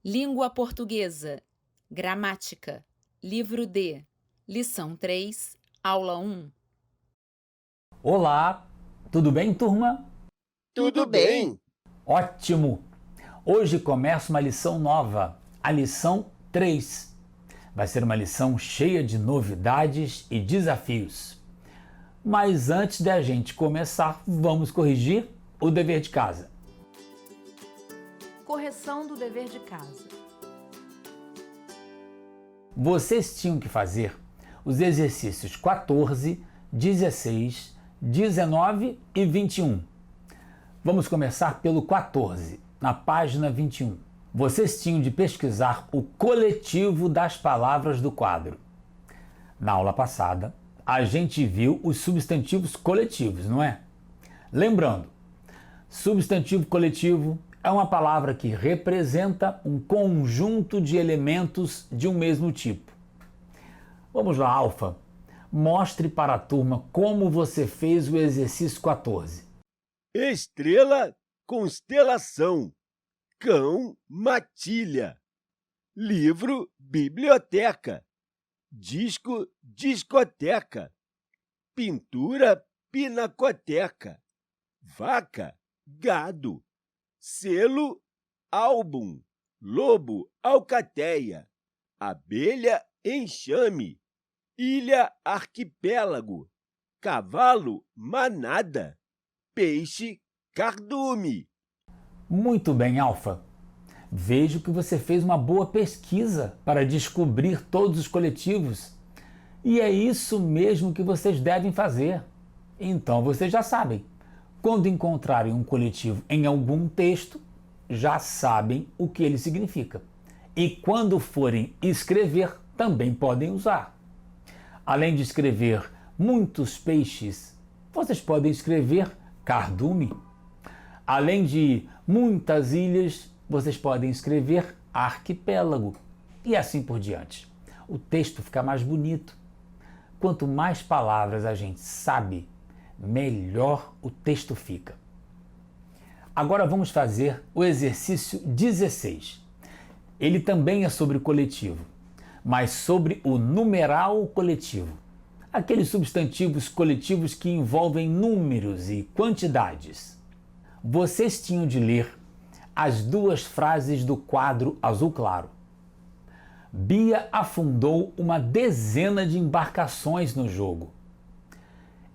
Língua Portuguesa, Gramática, Livro D, Lição 3, Aula 1. Olá, tudo bem, turma? Tudo bem. Ótimo! Hoje começa uma lição nova, a lição 3. Vai ser uma lição cheia de novidades e desafios. Mas antes da gente começar, vamos corrigir o dever de casa. Correção do dever de casa. Vocês tinham que fazer os exercícios 14, 16, 19 e 21. Vamos começar pelo 14, na página 21. Vocês tinham de pesquisar o coletivo das palavras do quadro. Na aula passada, a gente viu os substantivos coletivos, não é? Lembrando, substantivo coletivo é uma palavra que representa um conjunto de elementos de um mesmo tipo. Vamos lá, Alfa. Mostre para a turma como você fez o exercício 14. Estrela, constelação. Cão, matilha. Livro, biblioteca. Disco, discoteca. Pintura, pinacoteca. Vaca, gado. Selo, álbum. Lobo, alcateia. Abelha, enxame. Ilha, arquipélago. Cavalo, manada. Peixe, cardume. Muito bem, Alfa. Vejo que você fez uma boa pesquisa para descobrir todos os coletivos. E é isso mesmo que vocês devem fazer. Então vocês já sabem. Quando encontrarem um coletivo em algum texto, já sabem o que ele significa. E quando forem escrever, também podem usar. Além de escrever muitos peixes, vocês podem escrever cardume. Além de muitas ilhas, vocês podem escrever arquipélago. E assim por diante. O texto fica mais bonito. Quanto mais palavras a gente sabe, melhor o texto fica. Agora vamos fazer o exercício 16. Ele também é sobre coletivo, mas sobre o numeral coletivo. Aqueles substantivos coletivos que envolvem números e quantidades. Vocês tinham de ler as duas frases do quadro azul claro. Bia afundou uma dezena de embarcações no jogo.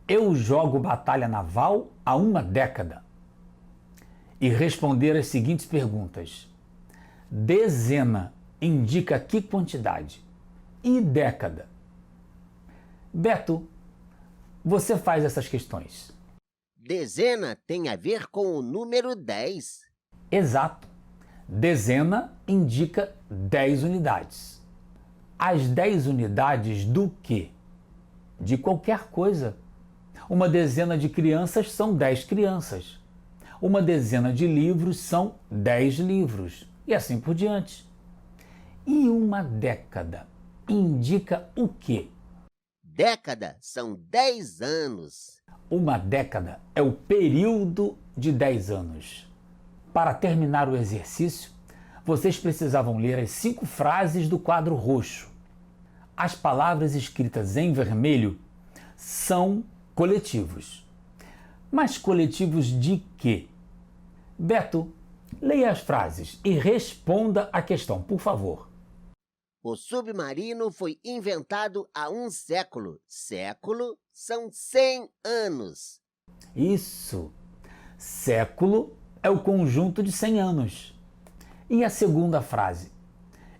Eu jogo batalha naval há uma década. E responder as seguintes perguntas. Dezena indica que quantidade? E década? Beto, você faz essas questões. Dezena tem a ver com o número 10. Exato. Dezena indica 10 unidades. As 10 unidades do quê? De qualquer coisa. Uma dezena de crianças são 10 crianças. Uma dezena de livros são 10 livros. E assim por diante. E uma década indica o quê? Década são 10 anos. Uma década é o período de 10 anos. Para terminar o exercício, vocês precisavam ler as 5 frases do quadro roxo. As palavras escritas em vermelho são coletivos. Mas coletivos de quê? Beto, leia as frases e responda a questão, por favor. O submarino foi inventado há um século. Século são 100 anos. Isso. Século é o conjunto de 100 anos. E a segunda frase?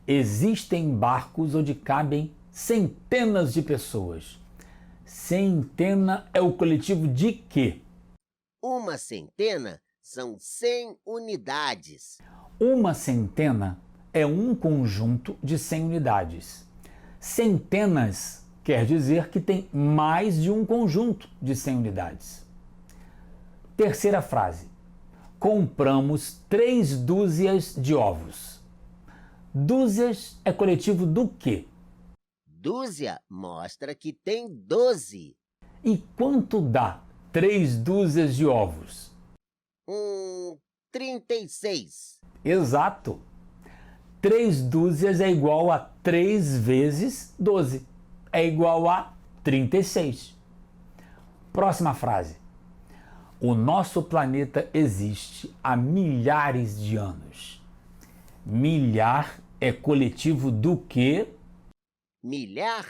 Existem barcos onde cabem centenas de pessoas. Centena é o coletivo de quê? Uma centena são 100 unidades. Uma centena é um conjunto de 100 unidades. Centenas quer dizer que tem mais de um conjunto de 100 unidades. Terceira frase. Compramos 3 dúzias de ovos. Dúzias é coletivo do quê? Dúzia mostra que tem 12. E quanto dá 3 dúzias de ovos? 36. Exato. 3 dúzias é igual a 3 vezes 12. É igual a 36. Próxima frase. O nosso planeta existe há milhares de anos. Milhar é coletivo do quê? Milhar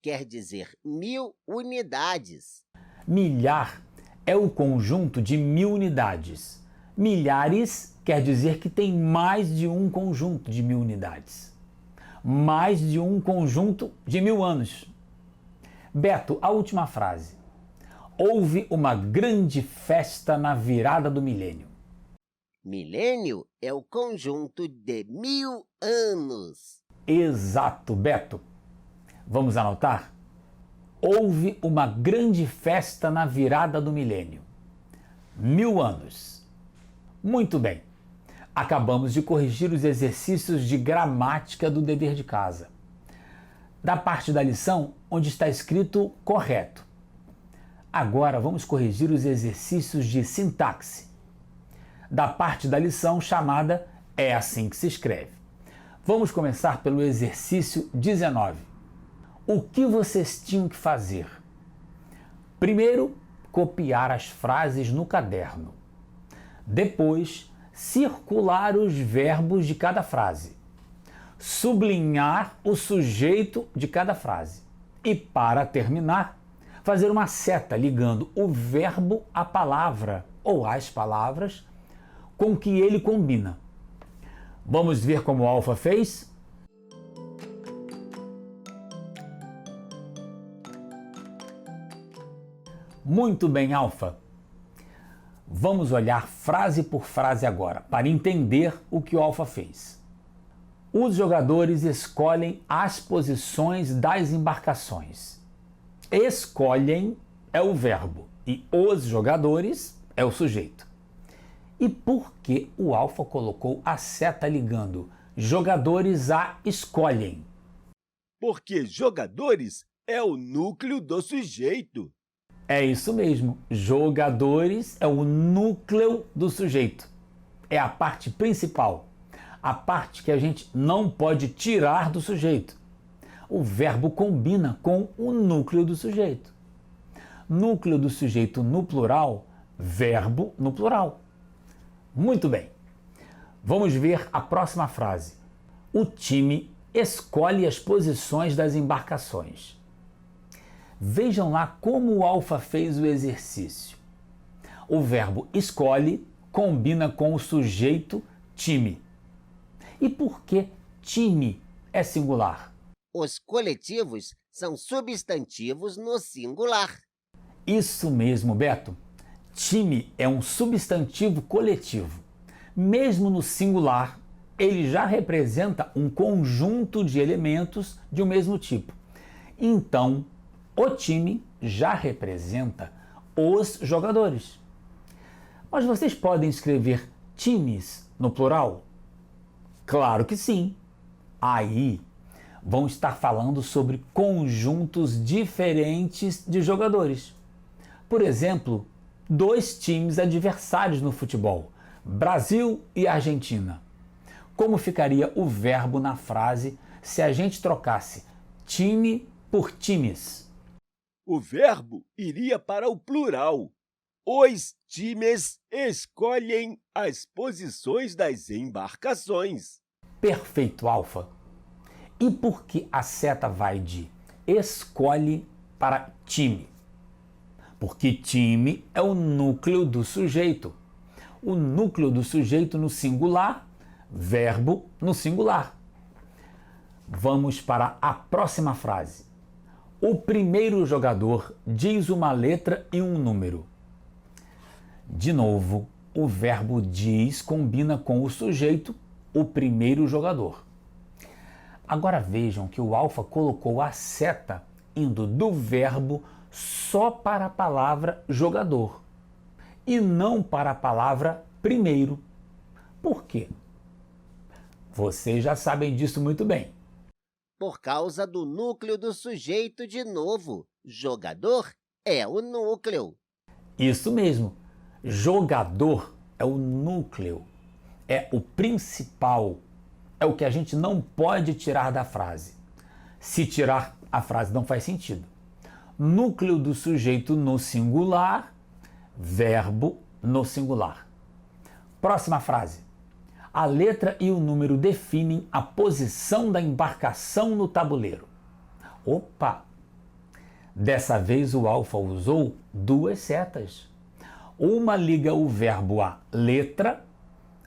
quer dizer 1000 unidades. Milhar é o conjunto de 1000 unidades. Milhares quer dizer que tem mais de um conjunto de 1000 unidades. Mais de um conjunto de 1000 anos. Beto, a última frase. Houve uma grande festa na virada do milênio. Milênio é o conjunto de 1000 anos. Exato, Beto. Vamos anotar? Houve uma grande festa na virada do milênio. 1000 anos. Muito bem. Acabamos de corrigir os exercícios de gramática do dever de casa. Da parte da lição onde está escrito correto. Agora vamos corrigir os exercícios de sintaxe. Da parte da lição chamada É assim que se escreve. Vamos começar pelo exercício 19. O que vocês tinham que fazer? Primeiro, copiar as frases no caderno. Depois, circular os verbos de cada frase. Sublinhar o sujeito de cada frase. E, para terminar, fazer uma seta ligando o verbo à palavra ou às palavras com que ele combina. Vamos ver como o Alfa fez? Muito bem, Alfa. Vamos olhar frase por frase agora, para entender o que o Alfa fez. Os jogadores escolhem as posições das embarcações. Escolhem é o verbo e os jogadores é o sujeito. E por que o Alfa colocou a seta ligando jogadores a escolhem? Porque jogadores é o núcleo do sujeito. É isso mesmo, jogadores é o núcleo do sujeito. É a parte principal, a parte que a gente não pode tirar do sujeito. O verbo combina com o núcleo do sujeito. Núcleo do sujeito no plural, verbo no plural. Muito bem. Vamos ver a próxima frase. O time escolhe as posições das embarcações. Vejam lá como o Alfa fez o exercício. O verbo escolhe combina com o sujeito time. E por que time é singular? Os coletivos são substantivos no singular. Isso mesmo, Beto. Time é um substantivo coletivo. Mesmo no singular, ele já representa um conjunto de elementos de um mesmo tipo. Então, o time já representa os jogadores. Mas vocês podem escrever times no plural? Claro que sim. Aí vão estar falando sobre conjuntos diferentes de jogadores. Por exemplo, 2 times adversários no futebol, Brasil e Argentina. Como ficaria o verbo na frase se a gente trocasse time por times? O verbo iria para o plural. Os times escolhem as posições das embarcações. Perfeito, Alfa. E por que a seta vai de escolhe para time? Porque time é o núcleo do sujeito. O núcleo do sujeito no singular, verbo no singular. Vamos para a próxima frase. O primeiro jogador diz uma letra e um número. De novo, o verbo diz combina com o sujeito, o primeiro jogador. Agora vejam que o Alfa colocou a seta indo do verbo só para a palavra jogador e não para a palavra primeiro. Por quê? Vocês já sabem disso muito bem. Por causa do núcleo do sujeito de novo. Jogador é o núcleo. Isso mesmo. Jogador é o núcleo, é o principal, é o que a gente não pode tirar da frase. Se tirar, a frase não faz sentido. Núcleo do sujeito no singular, verbo no singular. Próxima frase. A letra e o número definem a posição da embarcação no tabuleiro. Opa! Dessa vez o Alfa usou duas setas. Uma liga o verbo a letra,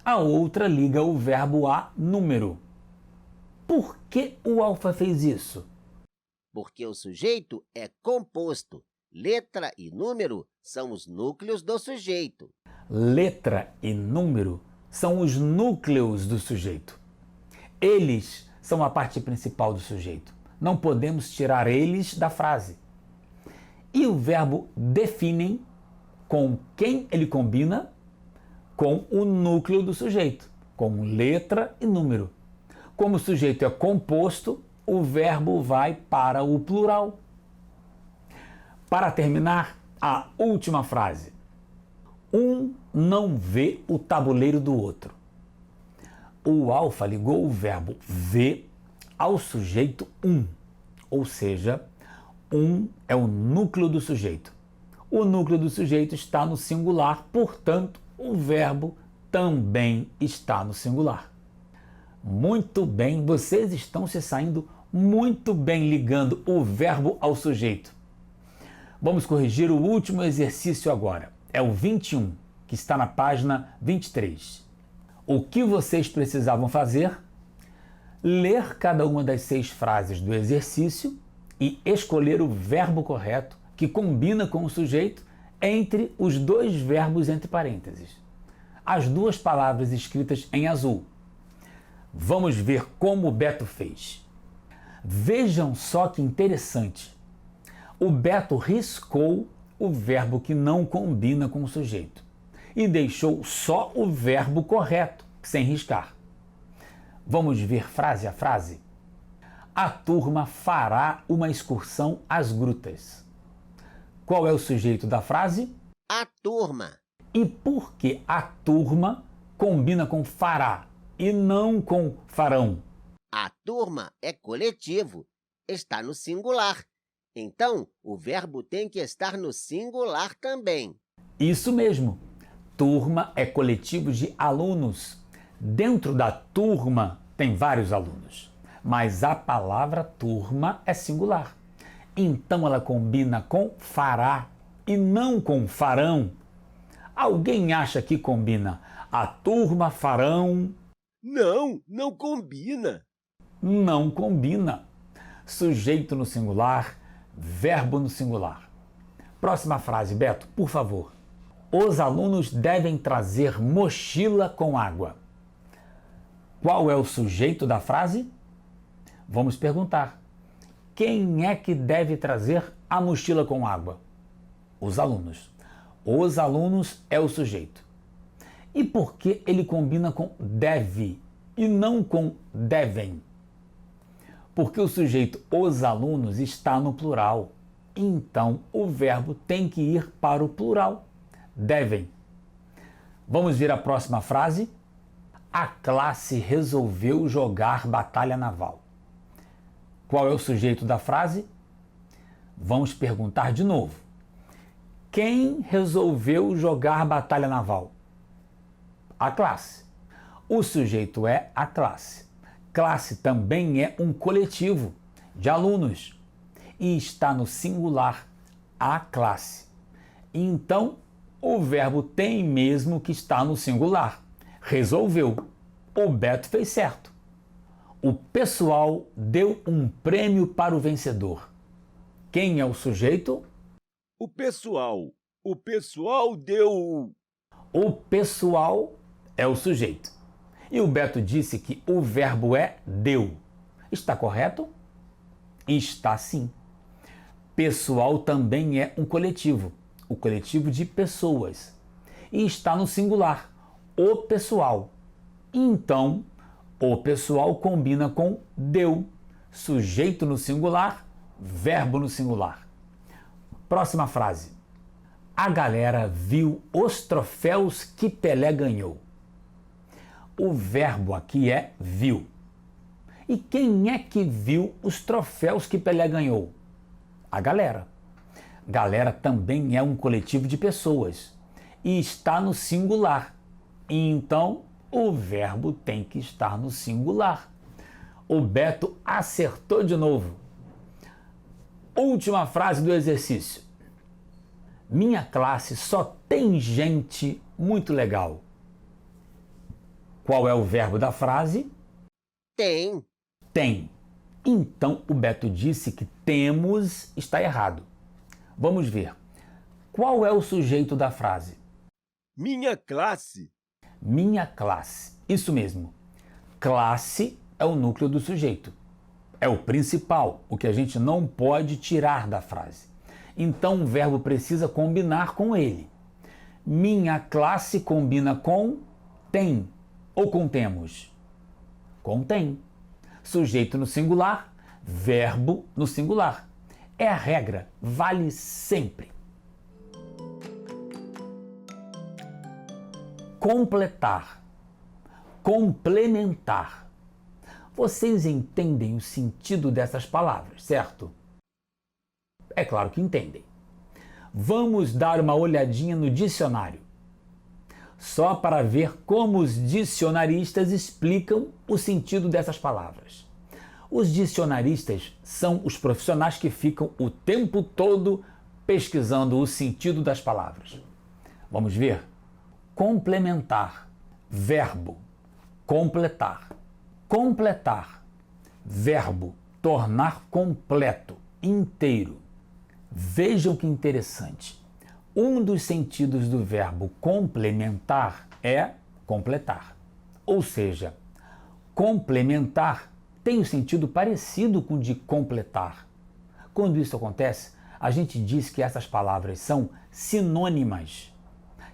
a outra liga o verbo a número. Por que o Alfa fez isso? Porque o sujeito é composto. Letra e número são os núcleos do sujeito. Letra e número são os núcleos do sujeito. Eles são a parte principal do sujeito. Não podemos tirar eles da frase. E o verbo definem, com quem ele combina? Com o núcleo do sujeito, com letra e número. Como o sujeito é composto, o verbo vai para o plural. Para terminar, a última frase. Um não vê o tabuleiro do outro. O Alfa ligou o verbo ver ao sujeito ou seja, é o núcleo do sujeito. O núcleo do sujeito está no singular, portanto, o verbo também está no singular. Muito bem, vocês estão se saindo muito bem ligando o verbo ao sujeito. Vamos corrigir o último exercício agora. É o 21, que está na página 23. O que vocês precisavam fazer? Ler cada uma das 6 frases do exercício e escolher o verbo correto que combina com o sujeito entre os 2 verbos entre parênteses. As 2 palavras escritas em azul. Vamos ver como o Beto fez. Vejam só que interessante. O Beto riscou o verbo que não combina com o sujeito e deixou só o verbo correto, sem riscar. Vamos ver frase a frase? A turma fará uma excursão às grutas. Qual é o sujeito da frase? A turma. E por que a turma combina com fará e não com farão? A turma é coletivo, está no singular. Então, o verbo tem que estar no singular também. Isso mesmo. Turma é coletivo de alunos. Dentro da turma tem vários alunos, mas a palavra turma é singular. Então ela combina com fará e não com farão. Alguém acha que combina a turma farão? Não, não combina. Não combina. Sujeito no singular, verbo no singular. Próxima frase, Beto, por favor. Os alunos devem trazer mochila com água. Qual é o sujeito da frase? Vamos perguntar. Quem é que deve trazer a mochila com água? Os alunos. Os alunos é o sujeito. E por que ele combina com deve e não com devem? Porque o sujeito os alunos está no plural. Então o verbo tem que ir para o plural. Devem. Vamos ver a próxima frase? A classe resolveu jogar batalha naval. Qual é o sujeito da frase? Vamos perguntar de novo. Quem resolveu jogar batalha naval? A classe. O sujeito é a classe. Classe também é um coletivo de alunos e está no singular, a classe. Então, o verbo tem mesmo que estar no singular. Resolveu. O Beto fez certo. O pessoal deu um prêmio para o vencedor. Quem é o sujeito? O pessoal. O pessoal deu... O pessoal é o sujeito. E o Beto disse que o verbo é deu. Está correto? Está sim. Pessoal também é um coletivo. O coletivo de pessoas. E está no singular. O pessoal. Então, o pessoal combina com deu. Sujeito no singular, verbo no singular. Próxima frase. A galera viu os troféus que Pelé ganhou. O verbo aqui é viu. E quem é que viu os troféus que Pelé ganhou? A galera. Galera também é um coletivo de pessoas e está no singular. Então, o verbo tem que estar no singular. O Beto acertou de novo. Última frase do exercício. Minha classe só tem gente muito legal. Qual é o verbo da frase? Tem. Tem. Então, o Beto disse que temos está errado. Vamos ver. Qual é o sujeito da frase? Minha classe. Minha classe. Isso mesmo. Classe é o núcleo do sujeito. É o principal, o que a gente não pode tirar da frase. Então, o verbo precisa combinar com ele. Minha classe combina com tem ou com temos? Com tem. Sujeito no singular, verbo no singular. É a regra, vale sempre. Completar. Complementar. Vocês entendem o sentido dessas palavras, certo? É claro que entendem. Vamos dar uma olhadinha no dicionário. Só para ver como os dicionaristas explicam o sentido dessas palavras. Os dicionaristas são os profissionais que ficam o tempo todo pesquisando o sentido das palavras. Vamos ver? Complementar, verbo, completar. Completar, verbo, tornar completo, inteiro. Vejam que interessante. Um dos sentidos do verbo complementar é completar. Ou seja, complementar tem um sentido parecido com o de completar. Quando isso acontece, a gente diz que essas palavras são sinônimas,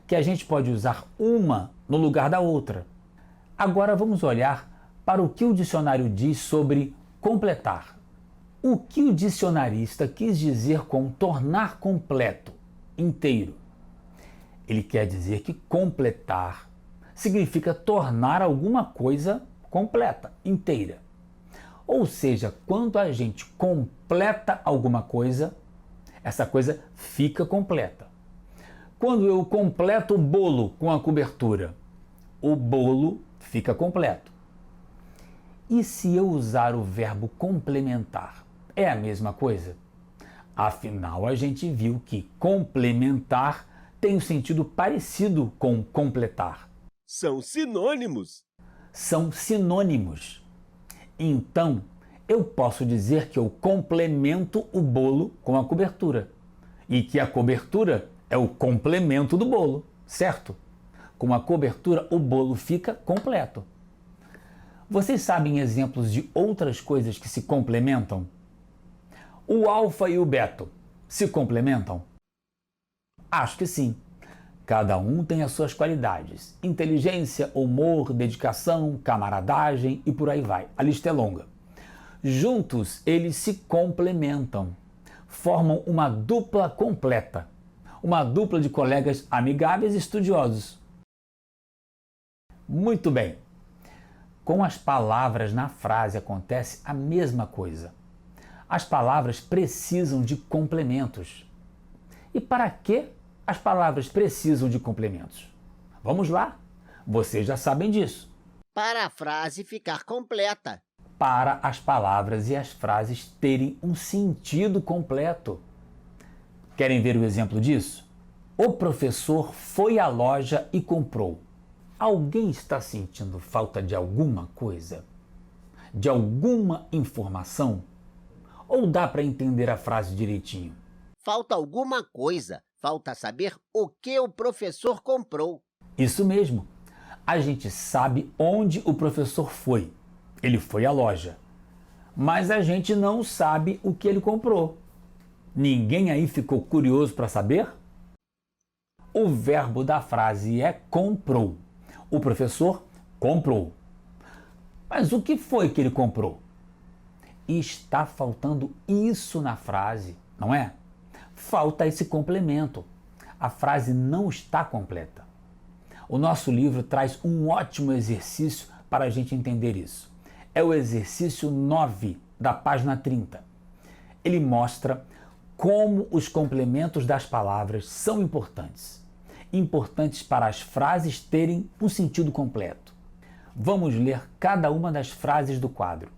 que a gente pode usar uma no lugar da outra. Agora vamos olhar para o que o dicionário diz sobre completar. O que o dicionarista quis dizer com tornar completo, inteiro? Ele quer dizer que completar significa tornar alguma coisa completa, inteira. Ou seja, quando a gente completa alguma coisa, essa coisa fica completa. Quando eu completo o bolo com a cobertura, o bolo fica completo. E se eu usar o verbo complementar? É a mesma coisa? Afinal, a gente viu que complementar tem um sentido parecido com completar. São sinônimos. São sinônimos. Então, eu posso dizer que eu complemento o bolo com a cobertura e que a cobertura é o complemento do bolo, certo? Com a cobertura, o bolo fica completo. Vocês sabem exemplos de outras coisas que se complementam? O alfa e o beto se complementam? Acho que sim. Cada um tem as suas qualidades: inteligência, humor, dedicação, camaradagem e por aí vai. A lista é longa. Juntos, eles se complementam, formam uma dupla completa, uma dupla de colegas amigáveis e estudiosos. Muito bem. Com as palavras na frase acontece a mesma coisa. As palavras precisam de complementos. E para que as palavras precisam de complementos? Vamos lá, vocês já sabem disso. Para a frase ficar completa. Para as palavras e as frases terem um sentido completo. Querem ver o exemplo disso? O professor foi à loja e comprou. Alguém está sentindo falta de alguma coisa? De alguma informação? Ou dá para entender a frase direitinho? Falta alguma coisa. Falta saber o que o professor comprou. Isso mesmo. A gente sabe onde o professor foi. Ele foi à loja. Mas a gente não sabe o que ele comprou. Ninguém aí ficou curioso para saber? O verbo da frase é comprou. O professor comprou. Mas o que foi que ele comprou? Está faltando isso na frase, não é? Falta esse complemento. A frase não está completa. O nosso livro traz um ótimo exercício para a gente entender isso. é o exercício 9 da página 30. Ele mostra como os complementos das palavras são importantes para as frases terem um sentido completo. Vamos ler cada uma das frases do quadro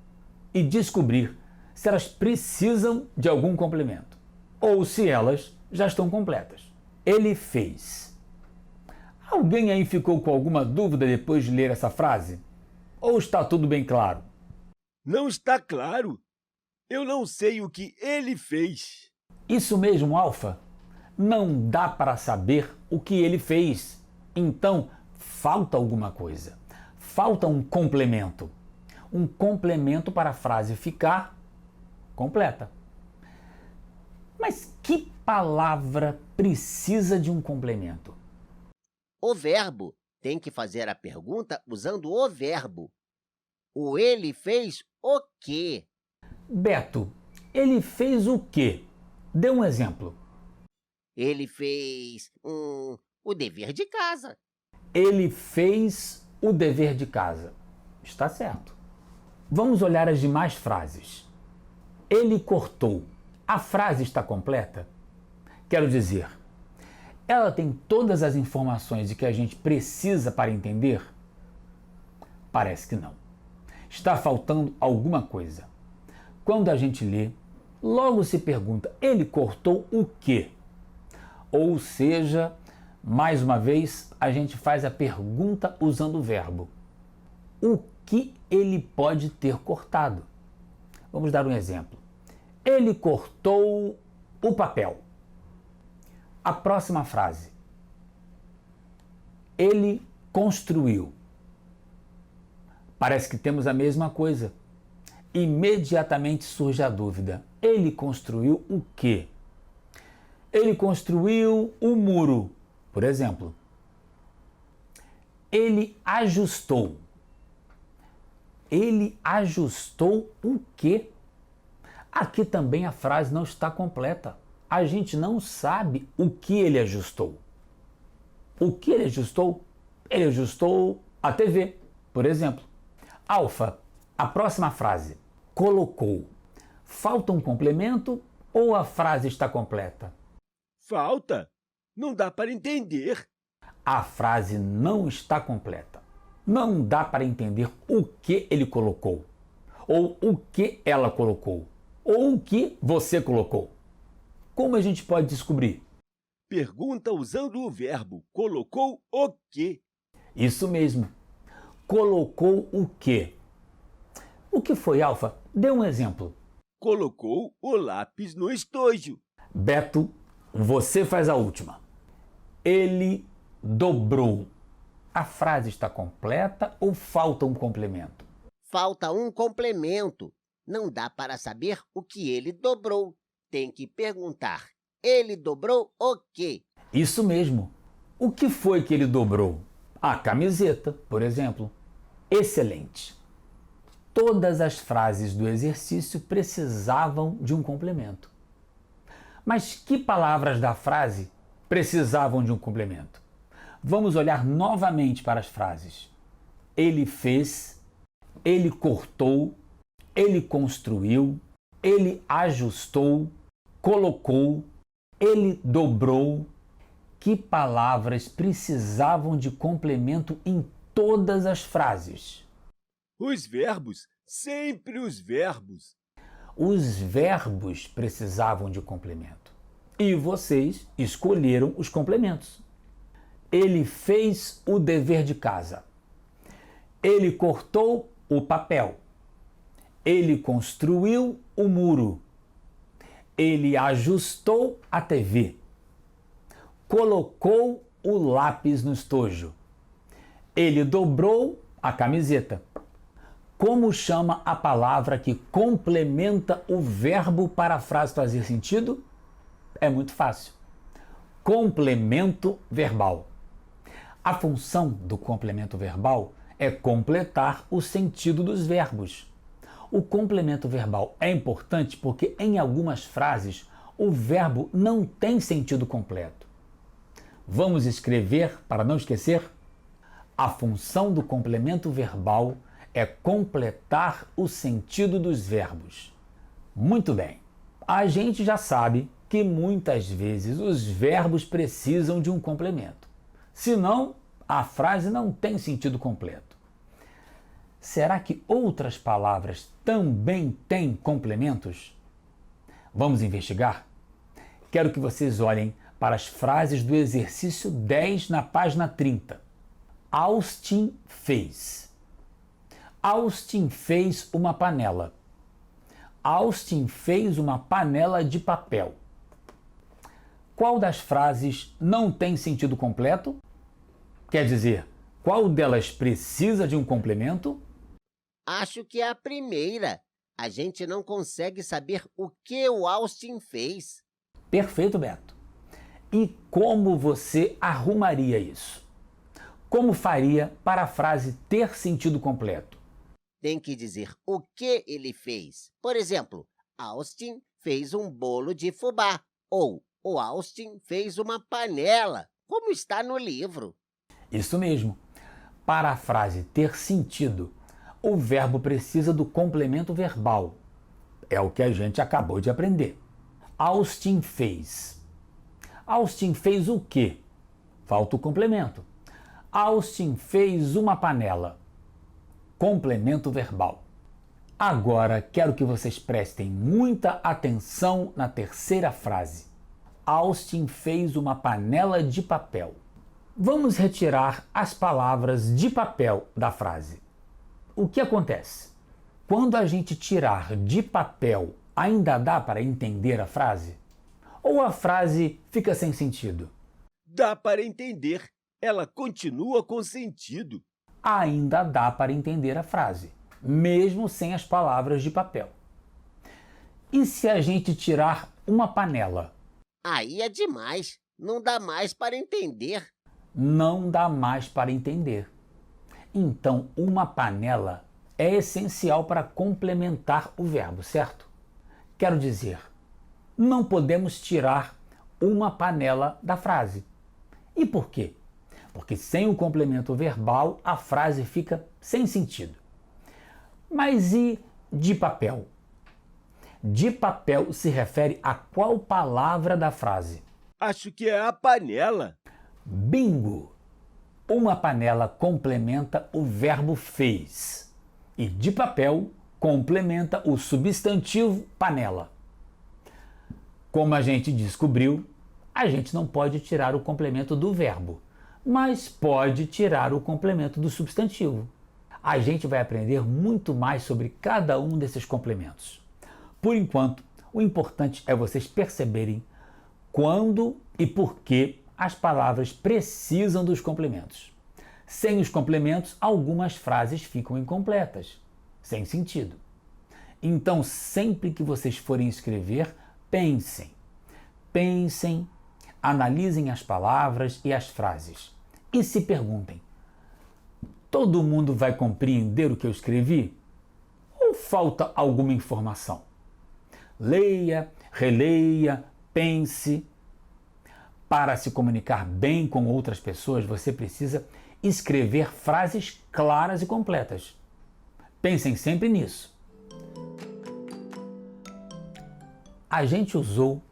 e descobrir se elas precisam de algum complemento ou se elas já estão completas. Ele fez. Alguém aí ficou com alguma dúvida depois de ler essa frase? Ou está tudo bem claro? Não está claro. Eu não sei o que ele fez. Isso mesmo, Alfa. Não dá para saber o que ele fez. Então, falta alguma coisa. Falta um complemento. Um complemento para a frase ficar completa. Mas que palavra precisa de um complemento? O verbo tem que fazer a pergunta usando o verbo. O ele fez o quê? Beto, ele fez o quê? Dê um exemplo. Ele fez o dever de casa. Ele fez o dever de casa. Está certo. Vamos olhar as demais frases. Ele cortou. A frase está completa? Quero dizer, ela tem todas as informações de que a gente precisa para entender? Parece que não. Está faltando alguma coisa. Quando a gente lê, logo se pergunta, ele cortou o quê? Ou seja, mais uma vez, a gente faz a pergunta usando o verbo. O que ele pode ter cortado? Vamos dar um exemplo. Ele cortou o papel. A próxima frase. Ele construiu. Parece que temos a mesma coisa. Imediatamente surge a dúvida. Ele construiu o quê? Ele construiu o muro, por exemplo. Ele ajustou. Ele ajustou o quê? Aqui também a frase não está completa. A gente não sabe o que ele ajustou. O que ele ajustou? Ele ajustou a TV, por exemplo. Alfa, a próxima frase. Colocou. Falta um complemento ou a frase está completa? Falta. Não dá para entender. A frase não está completa. Não dá para entender o que ele colocou, ou o que ela colocou, ou o que você colocou. Como a gente pode descobrir? Pergunta usando o verbo colocou o quê? Isso mesmo. Colocou o quê? O que foi, Alfa? Dê um exemplo. Colocou o lápis no estojo. Beto, você faz a última. Ele dobrou. A frase está completa ou falta um complemento? Falta um complemento. Não dá para saber o que ele dobrou. Tem que perguntar. Ele dobrou o quê? Isso mesmo. O que foi que ele dobrou? A camiseta, por exemplo. Excelente. Todas as frases do exercício precisavam de um complemento. Mas que palavras da frase precisavam de um complemento? Vamos olhar novamente para as frases. Ele fez, ele cortou, ele construiu, ele ajustou, colocou, ele dobrou. Que palavras precisavam de complemento em todas as frases? Os verbos, sempre os verbos. Os verbos precisavam de complemento. E vocês escolheram os complementos. Ele fez o dever de casa. Ele cortou o papel. Ele construiu o muro. Ele ajustou a TV. Colocou o lápis no estojo. Ele dobrou a camiseta. Como chama a palavra que complementa o verbo para a frase fazer sentido? É muito fácil. Complemento verbal. A função do complemento verbal é completar o sentido dos verbos. O complemento verbal é importante porque em algumas frases o verbo não tem sentido completo. Vamos escrever para não esquecer? A função do complemento verbal é completar o sentido dos verbos. Muito bem, a gente já sabe que muitas vezes os verbos precisam de um complemento. Senão, a frase não tem sentido completo. Será que outras palavras também têm complementos? Vamos investigar? Quero que vocês olhem para as frases do exercício 10 na página 30. Austin fez. Austin fez uma panela. Austin fez uma panela de papel. Qual das frases não tem sentido completo? Quer dizer, qual delas precisa de um complemento? Acho que é a primeira. A gente não consegue saber o que o Austin fez. Perfeito, Beto. E como você arrumaria isso? Como faria para a frase ter sentido completo? Tem que dizer o que ele fez. Por exemplo, Austin fez um bolo de fubá. Ou o Austin fez uma panela, como está no livro. Isso mesmo. Para a frase ter sentido, o verbo precisa do complemento verbal. É o que a gente acabou de aprender. Austin fez. Austin fez o quê? Falta o complemento. Austin fez uma panela. Complemento verbal. Agora quero que vocês prestem muita atenção na terceira frase. Austin fez uma panela de papel. Vamos retirar as palavras de papel da frase. O que acontece? Quando a gente tirar de papel, ainda dá para entender a frase? Ou a frase fica sem sentido? Dá para entender. Ela continua com sentido. Ainda dá para entender a frase, mesmo sem as palavras de papel. E se a gente tirar uma panela? Aí é demais. Não dá mais para entender. Não dá mais para entender. Então, uma panela é essencial para complementar o verbo, certo? Quero dizer, não podemos tirar uma panela da frase. E por quê? Porque sem o complemento verbal, a frase fica sem sentido. Mas e de papel? De papel se refere a qual palavra da frase? Acho que é a panela. Bingo! Uma panela complementa o verbo fez. E de papel complementa o substantivo panela. Como a gente descobriu, a gente não pode tirar o complemento do verbo, mas pode tirar o complemento do substantivo. A gente vai aprender muito mais sobre cada um desses complementos. Por enquanto, o importante é vocês perceberem quando e por que as palavras precisam dos complementos. Sem os complementos, algumas frases ficam incompletas, sem sentido. Então, sempre que vocês forem escrever, pensem, analisem as palavras e as frases e se perguntem: todo mundo vai compreender o que eu escrevi? Ou falta alguma informação? Leia, releia, pense. Para se comunicar bem com outras pessoas, você precisa escrever frases claras e completas. Pensem sempre nisso. A gente usou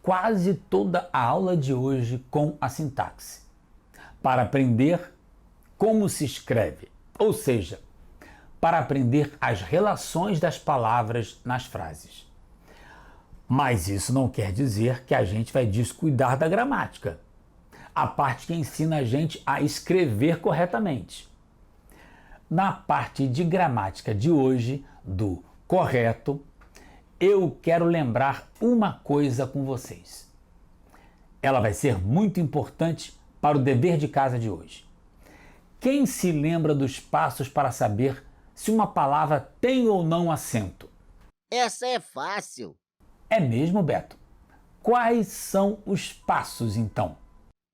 quase toda a aula de hoje com a sintaxe para aprender como se escreve, ou seja, para aprender as relações das palavras nas frases. Mas isso não quer dizer que a gente vai descuidar da gramática, a parte que ensina a gente a escrever corretamente. Na parte de gramática de hoje, do correto, eu quero lembrar uma coisa com vocês. Ela vai ser muito importante para o dever de casa de hoje. Quem se lembra dos passos para saber se uma palavra tem ou não acento? Essa é fácil. É mesmo, Beto? Quais são os passos, então?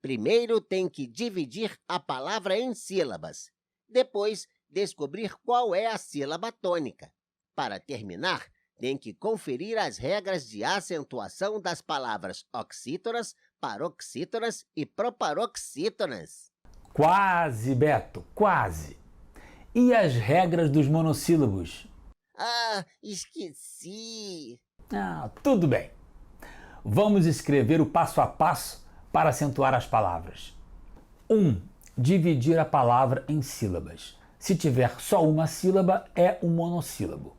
Primeiro tem que dividir a palavra em sílabas. Depois, descobrir qual é a sílaba tônica. Para terminar, tem que conferir as regras de acentuação das palavras oxítonas, paroxítonas e proparoxítonas. Quase, Beto, quase. E as regras dos monossílabos? Ah, esqueci. Tudo bem. Vamos escrever o passo a passo para acentuar as palavras. 1. Dividir a palavra em sílabas. Se tiver só uma sílaba, é um monossílabo.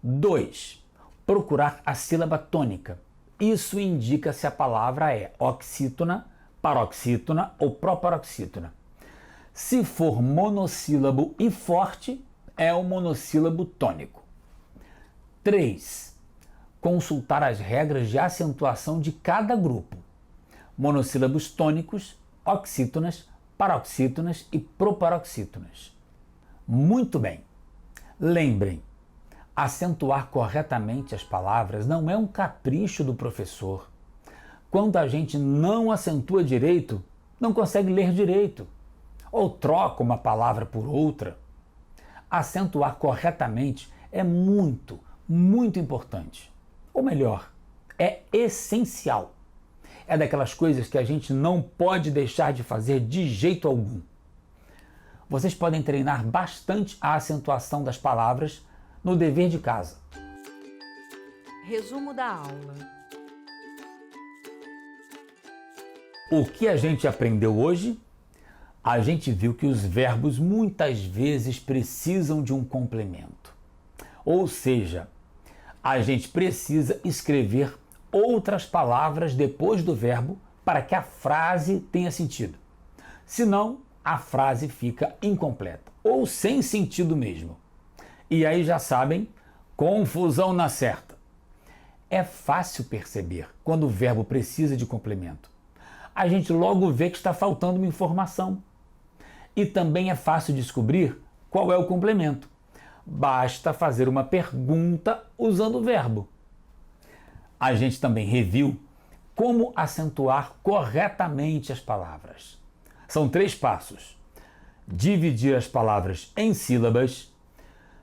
2. Procurar a sílaba tônica. Isso indica se a palavra é oxítona, paroxítona ou proparoxítona. Se for monossílabo e forte, é um monossílabo tônico. 3. Consultar as regras de acentuação de cada grupo. Monossílabos tônicos, oxítonas, paroxítonas e proparoxítonas. Muito bem. Lembrem, acentuar corretamente as palavras não é um capricho do professor. Quando a gente não acentua direito, não consegue ler direito, ou troca uma palavra por outra. Acentuar corretamente é muito, muito importante. Ou melhor, é essencial. É daquelas coisas que a gente não pode deixar de fazer de jeito algum. Vocês podem treinar bastante a acentuação das palavras no dever de casa. Resumo da aula. O que a gente aprendeu hoje? A gente viu que os verbos muitas vezes precisam de um complemento. Ou seja, a gente precisa escrever outras palavras depois do verbo para que a frase tenha sentido. Senão, a frase fica incompleta ou sem sentido mesmo. E aí já sabem, confusão na certa. É fácil perceber quando o verbo precisa de complemento. A gente logo vê que está faltando uma informação. E também é fácil descobrir qual é o complemento. Basta fazer uma pergunta usando o verbo. A gente também reviu como acentuar corretamente as palavras. São 3 passos: dividir as palavras em sílabas,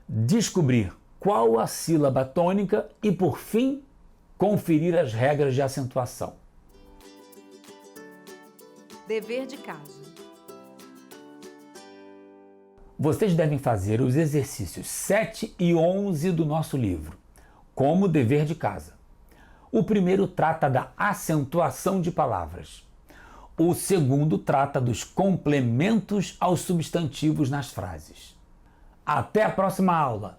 descobrir qual a sílaba tônica e, por fim, conferir as regras de acentuação. Dever de casa. Vocês devem fazer os exercícios 7 e 11 do nosso livro, como dever de casa. O primeiro trata da acentuação de palavras. O segundo trata dos complementos aos substantivos nas frases. Até a próxima aula!